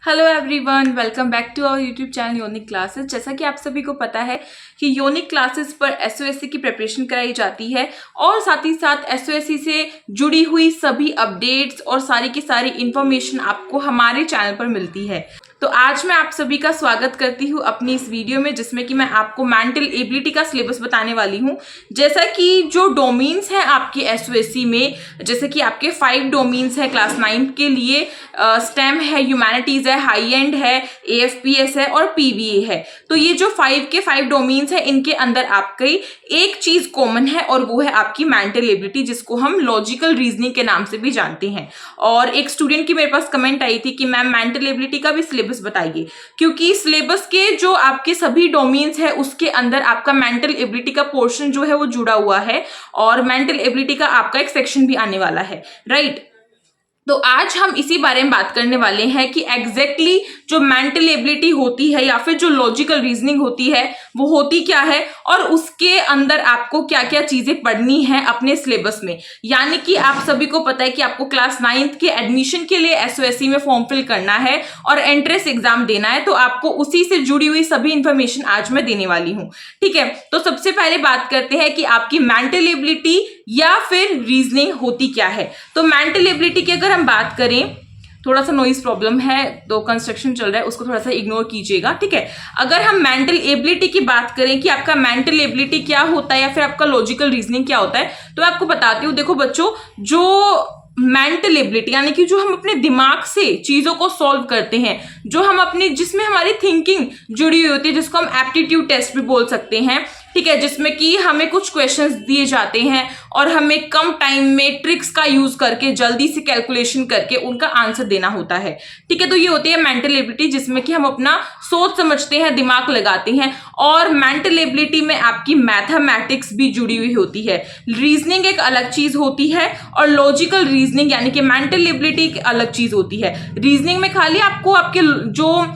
Hello everyone, welcome back to our YouTube channel Yonik classes. जैसा कि आप सभी को पता है कि योनिक क्लासेस पर एसओएससी की प्रिपरेशन कराई जाती है और साथ ही साथ एसओएससी से जुड़ी हुई सभी अपडेट्स और सारी की सारी इंफॉर्मेशन आपको हमारे चैनल पर मिलती है। तो आज मैं आप सभी का स्वागत करती हूँ अपनी इस वीडियो में, जिसमें कि मैं आपको मेंटल एबिलिटी का सिलेबस बताने वाली हूँ। जैसा कि जो डोमेन्स हैं आपके एसओएससी में, जैसे कि आपके 5 डोमेन्स है क्लास 9 के लिए, स्टेम है, ह्यूमैनिटीज है, हाई एंड है, एएफपीएस है और पीवीए है। तो ये जो 5 के 5 डोमेन्स है, इनके अंदर आपकी एक चीज कॉमन है और वो है आपकी मेंटल एबिलिटी, जिसको हम लॉजिकल रीजनिंग के नाम से भी जानते हैं। और एक स्टूडेंट की मेरे पास कमेंट आई थी कि मैम मेंटल एबिलिटी का भी सिलेबस बताइए, क्योंकि सिलेबस के जो आपके सभी डोमेन्स है उसके अंदर आपका मेंटल एबिलिटी का पोर्शन जो है वो जुड़ा हुआ है और मेंटल एबिलिटी का आपका एक सेक्शन भी आने वाला है, राइट। तो आज हम इसी बारे में बात करने वाले हैं कि एग्जैक्टली जो मेंटल एबिलिटी होती है या फिर जो लॉजिकल रीजनिंग होती है वो होती क्या है और उसके अंदर आपको क्या क्या चीजें पढ़नी है अपने सिलेबस में। यानी कि आप सभी को पता है कि आपको क्लास 9 के एडमिशन के लिए एसओएससी में फॉर्म फिल करना है और एंट्रेंस एग्जाम देना है, तो आपको उसी से जुड़ी हुई सभी इंफॉर्मेशन आज मैं देने वाली हूँ, ठीक है। तो सबसे पहले बात करते हैं कि आपकी मेंटल एबिलिटी या फिर रीजनिंग होती क्या है। तो मेंटल एबिलिटी की अगर हम बात करें, थोड़ा सा नॉइज प्रॉब्लम है तो कंस्ट्रक्शन चल रहा है, उसको थोड़ा सा इग्नोर कीजिएगा, ठीक है। अगर हम मेंटल एबिलिटी की बात करें कि आपका मेंटल एबिलिटी क्या होता है या फिर आपका लॉजिकल रीजनिंग क्या होता है, तो मैं आपको बताती हूँ। देखो बच्चों, जो मेंटल एबिलिटी यानी कि जो हम अपने दिमाग से चीजों को सॉल्व करते हैं, जो हम अपने जिसमें हमारी थिंकिंग जुड़ी हुई होती है, जिसको हम एप्टीट्यूड टेस्ट भी बोल सकते हैं, ठीक है, जिसमें कि हमें कुछ क्वेश्चंस दिए जाते हैं और हमें कम टाइम में ट्रिक्स का यूज करके जल्दी से कैलकुलेशन करके उनका आंसर देना होता है, ठीक है। तो ये होती है मेंटल एबिलिटी, जिसमें कि हम अपना सोच समझते हैं, दिमाग लगाते हैं। और मेंटल एबिलिटी में आपकी मैथमेटिक्स भी जुड़ी हुई होती है। रीजनिंग एक अलग चीज होती है और लॉजिकल रीजनिंग यानी कि मेंटल एबिलिटी एक अलग चीज होती है। रीजनिंग में खाली आपको आपके जो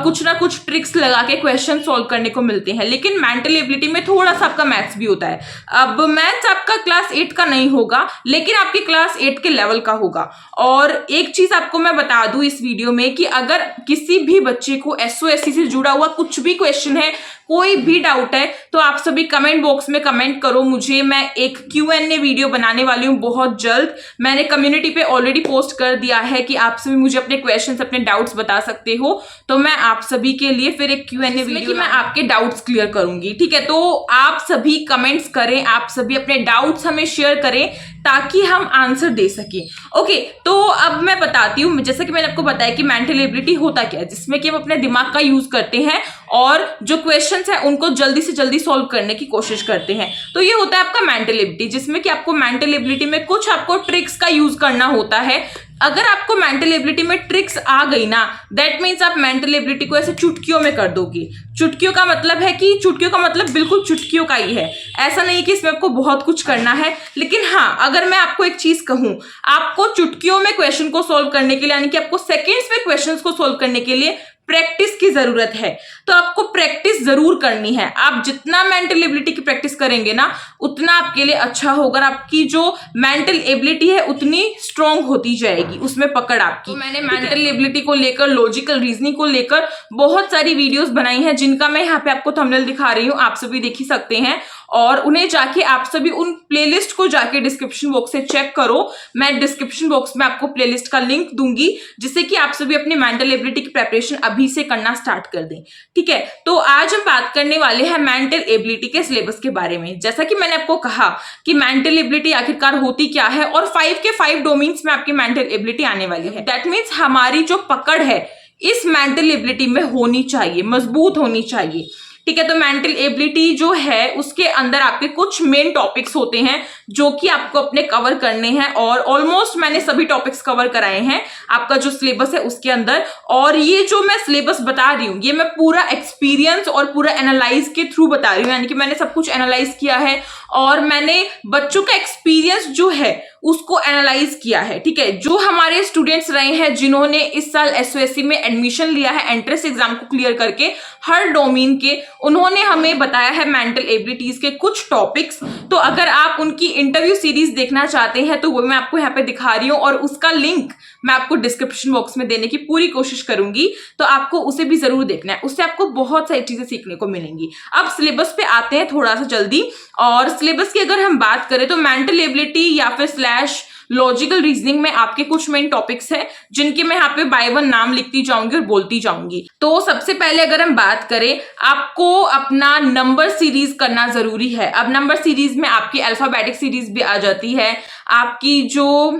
कुछ ना कुछ ट्रिक्स लगा के क्वेश्चन सॉल्व करने को मिलते हैं, लेकिन मेंटल एबिलिटी में थोड़ा सा आपका मैथ्स भी होता है। अब मैथ्स आपका क्लास 8 का नहीं होगा, लेकिन आपके क्लास 8 के लेवल का होगा। और एक चीज आपको मैं बता दूं इस वीडियो में कि अगर किसी भी बच्चे को एसओएससी से जुड़ा हुआ कुछ भी क्वेश्चन है, कोई भी डाउट है, तो आप सभी कमेंट बॉक्स में कमेंट करो मुझे। मैं एक Q&A वीडियो बनाने वाली हूँ बहुत जल्द। मैंने कम्युनिटी पे ऑलरेडी पोस्ट कर दिया है कि आप सभी मुझे अपने क्वेश्चंस, अपने डाउट्स बता सकते हो। तो मैं आप सभी के लिए फिर एक Q&A वीडियो कि मैं आपके डाउट्स क्लियर करूंगी, ठीक है। तो आप सभी कमेंट्स करें, आप सभी अपने डाउट्स हमें शेयर करें ताकि हम आंसर दे सकें, ओके। तो अब मैं बताती हूँ, जैसा कि मैंने आपको बताया कि मेंटल एबिलिटी होता क्या है, जिसमें कि हम अपने दिमाग का यूज करते हैं और जो क्वेश्चंस है उनको जल्दी से जल्दी सॉल्व करने की कोशिश करते हैं। तो ये होता है आपका मेंटल एबिलिटी, जिसमें कि आपको मेंटल एबिलिटी में कुछ आपको ट्रिक्स का यूज करना होता है। अगर आपको मेंटल एबिलिटी में ट्रिक्स आ गई ना, दैट मीन्स आप मेंटल एबिलिटी को ऐसे चुटकियों में कर दोगे। चुटकियों का मतलब है कि चुटकियों का मतलब बिल्कुल चुटकियों का ही है, ऐसा नहीं कि इसमें आपको बहुत कुछ करना है। लेकिन हाँ, अगर मैं आपको एक चीज कहूं, आपको चुटकियों में क्वेश्चन को सोल्व करने के लिए यानी कि आपको सेकेंड्स में क्वेश्चन को सोल्व करने के लिए प्रैक्टिस की जरूरत है। तो आपको प्रैक्टिस जरूर करनी है। आप जितना मेंटल एबिलिटी की प्रैक्टिस करेंगे ना, उतना आपके लिए अच्छा होगा। आपकी जो मेंटल एबिलिटी है उतनी स्ट्रांग होती जाएगी, उसमें पकड़ आपकी। तो मैंने मेंटल एबिलिटी को लेकर, लॉजिकल रीजनिंग को लेकर बहुत सारी वीडियोस बनाई हैं, जिनका मैं यहाँ पे आपको थंबनेल दिखा रही हूँ, आप सभी देख ही सकते हैं। और उन्हें जाके आप सभी उन प्लेलिस्ट को जाके डिस्क्रिप्शन बॉक्स से चेक करो। मैं डिस्क्रिप्शन बॉक्स में आपको प्लेलिस्ट का लिंक दूंगी, जिससे कि आप सभी अपनी मेंटल एबिलिटी की प्रिपरेशन अभी से करना स्टार्ट कर दें, ठीक है। तो आज हम बात करने वाले हैं मेंटल एबिलिटी के सिलेबस के बारे में। जैसा कि मैंने आपको कहा कि मेंटल एबिलिटी आखिरकार होती क्या है, और 5 के 5 डोमेन्स में आपकी मेंटल एबिलिटी आने वाली है। दैट मीन्स हमारी जो पकड़ है इस मेंटल एबिलिटी में होनी चाहिए, मजबूत होनी चाहिए, ठीक है। तो मेंटल एबिलिटी जो है उसके अंदर आपके कुछ मेन टॉपिक्स होते हैं जो कि आपको अपने कवर करने हैं, और ऑलमोस्ट मैंने सभी टॉपिक्स कवर कराए हैं आपका जो सिलेबस है उसके अंदर। और ये जो मैं सिलेबस बता रही हूँ, ये मैं पूरा एक्सपीरियंस और पूरा एनालाइज के थ्रू बता रही हूँ, यानी कि मैंने सब कुछ एनालाइज किया है और मैंने बच्चों का एक्सपीरियंस जो है उसको एनालाइज किया है। ठीक है, जो हमारे स्टूडेंट्स रहे हैं जिन्होंने इस साल एसओएससी में एडमिशन लिया है एंट्रेंस एग्जाम को क्लियर करके हर डोमेन के, उन्होंने हमें बताया है मेंटल एबिलिटीज के कुछ टॉपिक्स। तो अगर आप उनकी इंटरव्यू सीरीज देखना चाहते हैं तो वो मैं आपको यहाँ पे दिखा रही हूँ और उसका लिंक मैं आपको डिस्क्रिप्शन बॉक्स में देने की पूरी कोशिश करूंगी, तो आपको उसे भी जरूर देखना है, उससे आपको बहुत सारी चीजें सीखने को मिलेंगी। अब सिलेबस पे आते हैं थोड़ा सा जल्दी। और सिलेबस की अगर हम बात करें तो मेंटल एबिलिटी या फिर स्लैश लॉजिकल रीजनिंग में आपके कुछ मेन टॉपिक्स हैं जिनके मैं यहाँ पे बाय वन नाम लिखती जाऊंगी और बोलती जाऊंगी। तो सबसे पहले अगर हम बात करें, आपको अपना नंबर सीरीज करना जरूरी है। अब नंबर सीरीज में आपकी अल्फाबेटिक सीरीज भी आ जाती है, आपकी जो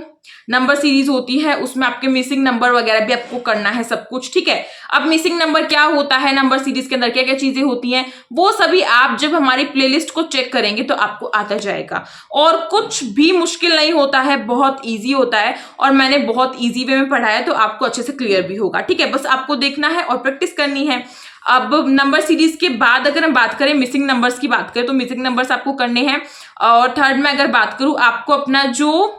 नंबर सीरीज होती है उसमें आपके मिसिंग नंबर वगैरह भी आपको करना है सब कुछ। ठीक है, अब मिसिंग नंबर क्या होता है, नंबर सीरीज के अंदर क्या क्या चीजें होती हैं, वो सभी आप जब हमारी प्लेलिस्ट को चेक करेंगे तो आपको आता जाएगा। और कुछ भी मुश्किल नहीं होता है, बहुत इजी होता है और मैंने बहुत इजी वे में पढ़ाया तो आपको अच्छे से क्लियर भी होगा। ठीक है, बस आपको देखना है और प्रैक्टिस करनी है। अब नंबर सीरीज के बाद अगर हम बात करें मिसिंग नंबर्स की बात करें तो मिसिंग नंबर्स आपको करने हैं। और थर्ड में अगर बात करूं, आपको अपना जो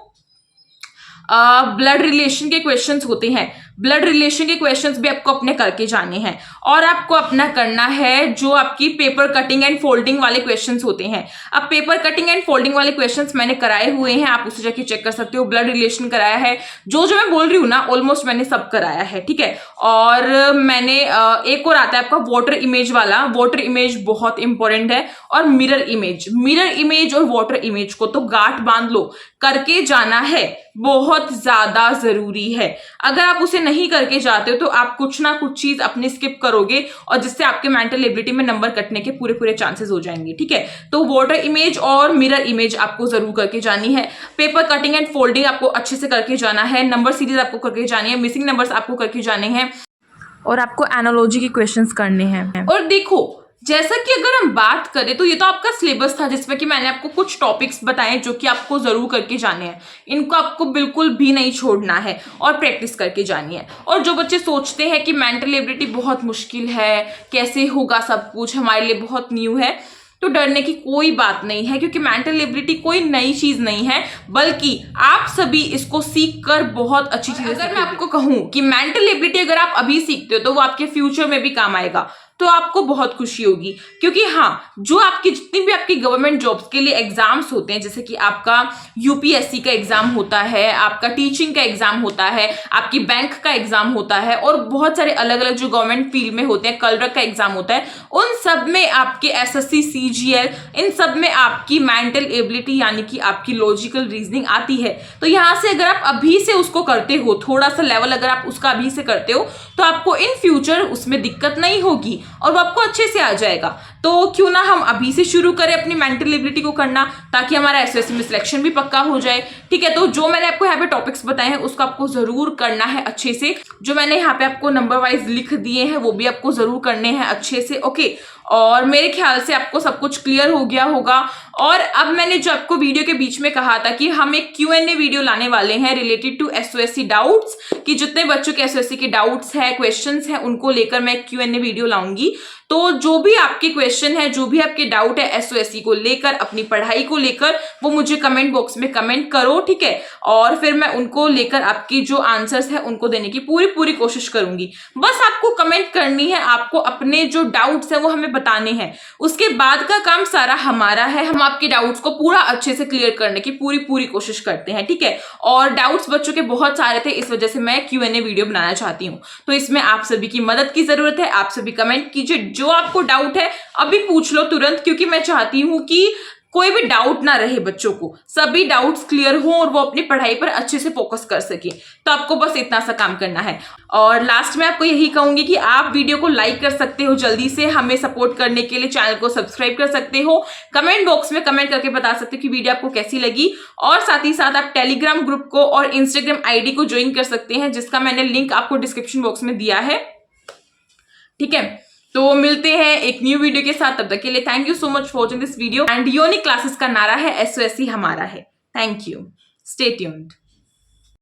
ब्लड रिलेशन के क्वेश्चंस होते हैं, ब्लड रिलेशन के क्वेश्चंस भी आपको अपने करके जाने हैं। और आपको अपना करना है जो आपकी पेपर कटिंग एंड फोल्डिंग वाले क्वेश्चंस होते हैं। अब पेपर कटिंग एंड फोल्डिंग वाले क्वेश्चंस मैंने कराए हुए हैं, आप उसे जाके चेक कर सकते हो। ब्लड रिलेशन कराया है, जो जो मैं बोल रही हूँ ना ऑलमोस्ट मैंने सब कराया है। ठीक है, और मैंने एक और आता है आपका वाटर इमेज वाला, वाटर इमेज बहुत इंपॉर्टेंट है। और मिरर इमेज और वाटर इमेज को तो गांठ बांध लो, करके जाना है, बहुत ज्यादा जरूरी है। अगर आप उसे नहीं करके जाते हो तो आप कुछ ना कुछ चीज अपनी स्किप करोगे और जिससे आपके मेंटल एबिलिटी में नंबर कटने के पूरे पूरे चांसेस हो जाएंगे। ठीक है, तो वाटर इमेज और मिरर इमेज आपको जरूर करके जानी है। पेपर कटिंग एंड फोल्डिंग आपको अच्छे से करके जाना है। नंबर सीरीज आपको करके जानी है, मिसिंग नंबर्स आपको करके जाने हैं और आपको एनालॉजी के क्वेश्चंस करने हैं। और देखो, जैसा कि अगर हम बात करें तो ये तो आपका सिलेबस था जिसमें कि मैंने आपको कुछ टॉपिक्स बताए जो कि आपको जरूर करके जाने हैं। इनको आपको बिल्कुल भी नहीं छोड़ना है और प्रैक्टिस करके जानी है। और जो बच्चे सोचते हैं कि मेंटल एबिलिटी बहुत मुश्किल है, कैसे होगा सब कुछ, हमारे लिए बहुत न्यू है, तो डरने की कोई बात नहीं है, क्योंकि मेंटल एबिलिटी कोई नई चीज नहीं है, बल्कि आप सभी इसको सीख कर बहुत अच्छी चीज। अगर मैं आपको कहूं कि मेंटल एबिलिटी अगर आप अभी सीखते हो तो वो आपके फ्यूचर में भी काम आएगा, तो आपको बहुत खुशी होगी। क्योंकि हाँ, जो आपकी जितनी भी आपकी गवर्नमेंट जॉब्स के लिए एग्जाम्स होते हैं, जैसे कि आपका यूपीएससी का एग्जाम होता है, आपका टीचिंग का एग्जाम होता है, आपकी बैंक का एग्जाम होता है और बहुत सारे अलग अलग जो गवर्नमेंट फील्ड में होते हैं, कलरक का एग्जाम होता है, उन सब में आपके एसएससी सीजीएल, इन सब में आपकी मेंटल एबिलिटी यानी कि आपकी लॉजिकल रीजनिंग आती है। तो यहाँ से अगर आप अभी से उसको करते हो, थोड़ा सा लेवल अगर आप उसका अभी से करते हो तो आपको इन फ्यूचर उसमें दिक्कत नहीं होगी और वो आपको अच्छे से आ जाएगा। तो क्यों ना हम अभी से शुरू करें अपनी मेंटल एबिलिटी को करना, ताकि हमारा एसएससी में सिलेक्शन भी पक्का हो जाए। ठीक है, तो जो मैंने आपको यहाँ पे टॉपिक्स बताए हैं उसको आपको जरूर करना है अच्छे से। जो मैंने यहाँ पे आपको नंबर वाइज लिख दिए हैं वो भी आपको जरूर करने हैं अच्छे से। ओके, और मेरे ख्याल से आपको सब कुछ क्लियर हो गया होगा। और अब मैंने जो आपको वीडियो के बीच में कहा था कि हम एक Q&A वीडियो लाने वाले हैं रिलेटेड टू एसओएससी डाउट्स, कि जितने बच्चों के एसओएससी के डाउट्स हैं, क्वेश्चंस हैं, उनको लेकर मैं Q&A वीडियो लाऊंगी। तो जो भी आपके क्वेश्चन है, जो भी आपके डाउट है एसओएससी को लेकर, अपनी पढ़ाई को लेकर, वो मुझे कमेंट बॉक्स में कमेंट करो। ठीक है, और फिर मैं उनको लेकर आपकी जो आंसर्स है उनको देने की पूरी कोशिश करूंगी। बस आपको कमेंट करनी है, आपको अपने जो डाउट्स है वो हमें बताने हैं। उसके बाद का काम सारा हमारा है, हम आपके डाउट्स को पूरा अच्छे से क्लियर करने की पूरी कोशिश करते हैं। ठीक है, और डाउट्स बच्चों के बहुत सारे थे, इस वजह से मैं Q&A वीडियो बनाना चाहती हूँ। तो इसमें आप सभी की मदद की जरूरत है, आप सभी कमेंट कीजिए, जो आपको डाउट है अभी पूछ लो तुरंत, क्योंकि मैं चाहती हूं कि कोई भी डाउट ना रहे, बच्चों को सभी डाउट्स क्लियर हो और वो अपनी पढ़ाई पर अच्छे से फोकस कर सके। तो आपको बस इतना सा काम करना है। और लास्ट में आपको यही कहूंगी कि आप वीडियो को लाइक कर सकते हो, जल्दी से हमें सपोर्ट करने के लिए चैनल को सब्सक्राइब कर सकते हो, कमेंट बॉक्स में कमेंट करके बता सकते हो कि वीडियो आपको कैसी लगी। और साथ ही साथ आप टेलीग्राम ग्रुप को और इंस्टाग्राम आईडी को ज्वाइन कर सकते हैं, जिसका मैंने लिंक आपको डिस्क्रिप्शन बॉक्स में दिया है। ठीक है, तो मिलते हैं एक न्यू वीडियो के साथ, तब तक के लिए thank you so much for watching this video. And unique classes का नारा है एसओएससी हमारा है। Thank you, stay tuned.